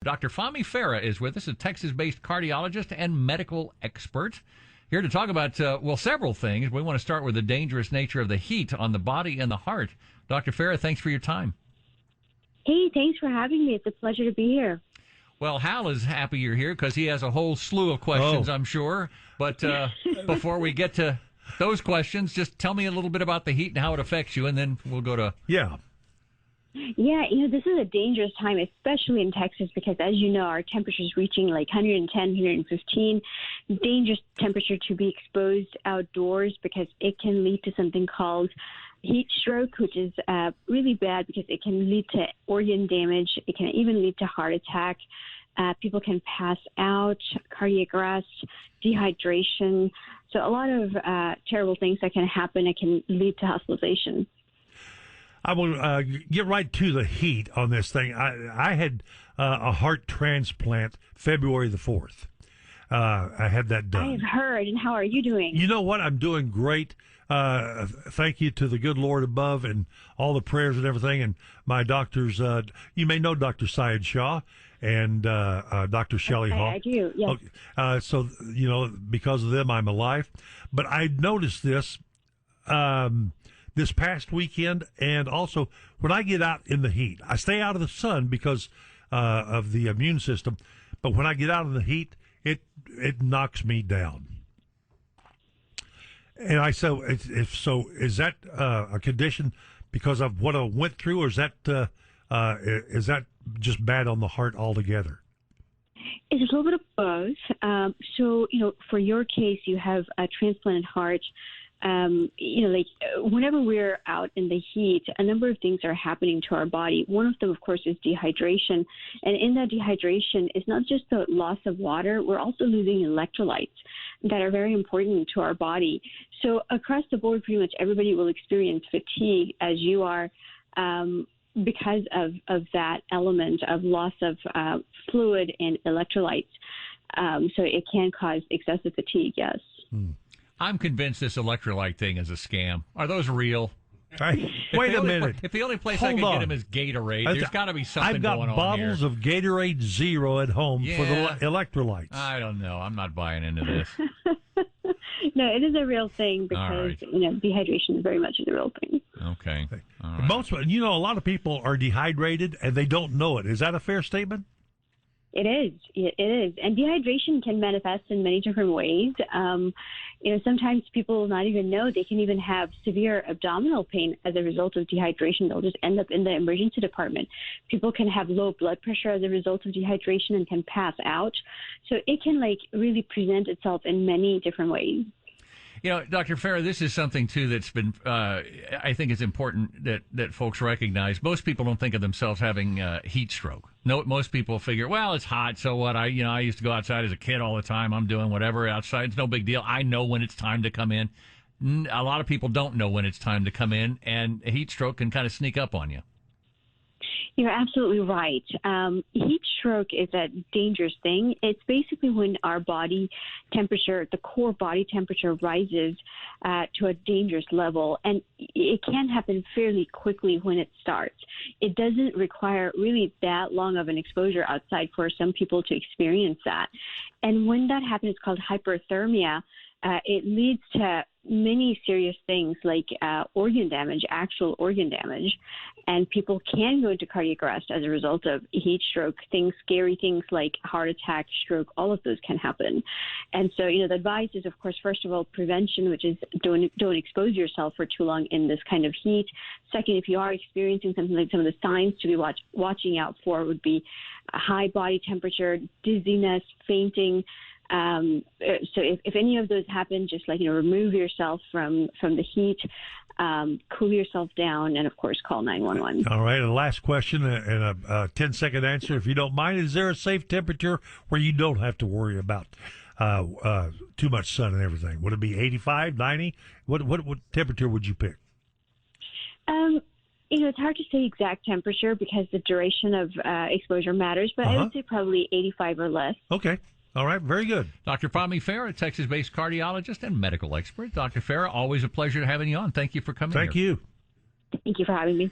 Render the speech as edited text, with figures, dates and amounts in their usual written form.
Dr. Fahmi Farah is with us, a Texas-based cardiologist and medical expert. Here to talk about, several things. We want to start with the dangerous nature of the heat on the body and the heart. Dr. Farah, thanks for your time. Hey, thanks for having me. It's a pleasure to be here. Well, Hal is happy you're here because he has a whole slew of questions, I'm sure. But before we get to those questions, just tell me a little bit about the heat and how it affects you, and then we'll go to... Yeah, this is a dangerous time, especially in Texas, because as you know, our temperature is reaching like 110, 115. Dangerous temperature to be exposed outdoors because it can lead to something called heat stroke, which is really bad because it can lead to organ damage. It can even lead to heart attack. People can pass out, cardiac arrest, dehydration. So a lot of terrible things that can happen. It can lead to hospitalization. I will get right to the heat on this thing. I had a heart transplant February the 4th. I had that done. I have heard. And how are you doing? You know what? I'm doing great. Thank you to the good Lord above and all the prayers and everything. And my doctors, you may know Dr. Syed Shah and Dr. Shelley Hall. I do, yes. Okay. So, because of them, I'm alive. But I noticed this this past weekend, and also when I get out in the heat. I stay out of the sun because of the immune system, but when I get out in the heat, it knocks me down. And I so if so, is that a condition because of what I went through, or is that just bad on the heart altogether? It's a little bit of both. So for your case, you have a transplanted heart. Whenever we're out in the heat, a number of things are happening to our body. One of them, of course, is dehydration. And in that dehydration, it's not just the loss of water. We're also losing electrolytes that are very important to our body. So across the board, pretty much everybody will experience fatigue, as you are, because of that element of loss of fluid and electrolytes. So it can cause excessive fatigue, yes. I'm convinced this electrolyte thing is a scam. Are those real? Wait a minute. If the only place I can get them is Gatorade, there's got to be something going on here. I've got bottles of Gatorade Zero at home for the electrolytes. I don't know. I'm not buying into this. No, it is a real thing because dehydration is very much a real thing. Okay. All right. Most, a lot of people are dehydrated and they don't know it. Is that a fair statement? It is. It is. And dehydration can manifest in many different ways. Sometimes people will not even know. They can even have severe abdominal pain as a result of dehydration. They'll just end up in the emergency department. People can have low blood pressure as a result of dehydration and can pass out. So it can really present itself in many different ways. Dr. Farah, this is something, too, that's been, I think it's important that folks recognize. Most people don't think of themselves having heat stroke. No, most people figure, well, it's hot, so what? I used to go outside as a kid all the time. I'm doing whatever outside. It's no big deal. I know when it's time to come in. A lot of people don't know when it's time to come in, and a heat stroke can kind of sneak up on you. You're absolutely right. Heat stroke is a dangerous thing. It's basically when our body temperature, the core body temperature, rises to a dangerous level. And it can happen fairly quickly when it starts. It doesn't require really that long of an exposure outside for some people to experience that. And when that happens, it's called hyperthermia. It leads to many serious things like organ damage, actual organ damage, and people can go into cardiac arrest as a result of heat stroke. Scary things like heart attack, stroke, all of those can happen. And so, the advice is, of course, first of all, prevention, which is don't expose yourself for too long in this kind of heat. Second, if you are experiencing something like some of the signs to be watching out for would be a high body temperature, dizziness, fainting. So if any of those happen, just remove yourself from the heat, cool yourself down, and of course call 911. All right. And the last question and a 10-second answer, if you don't mind. Is there a safe temperature where you don't have to worry about too much sun and everything? Would it be 85, 90? What temperature would you pick? It's hard to say exact temperature because the duration of exposure matters, but I would say probably 85 or less. Okay. All right, very good. Dr. Fahmi Farah, Texas-based cardiologist and medical expert. Dr. Farah, always a pleasure having you on. Thank you for coming Thank you. Thank you for having me.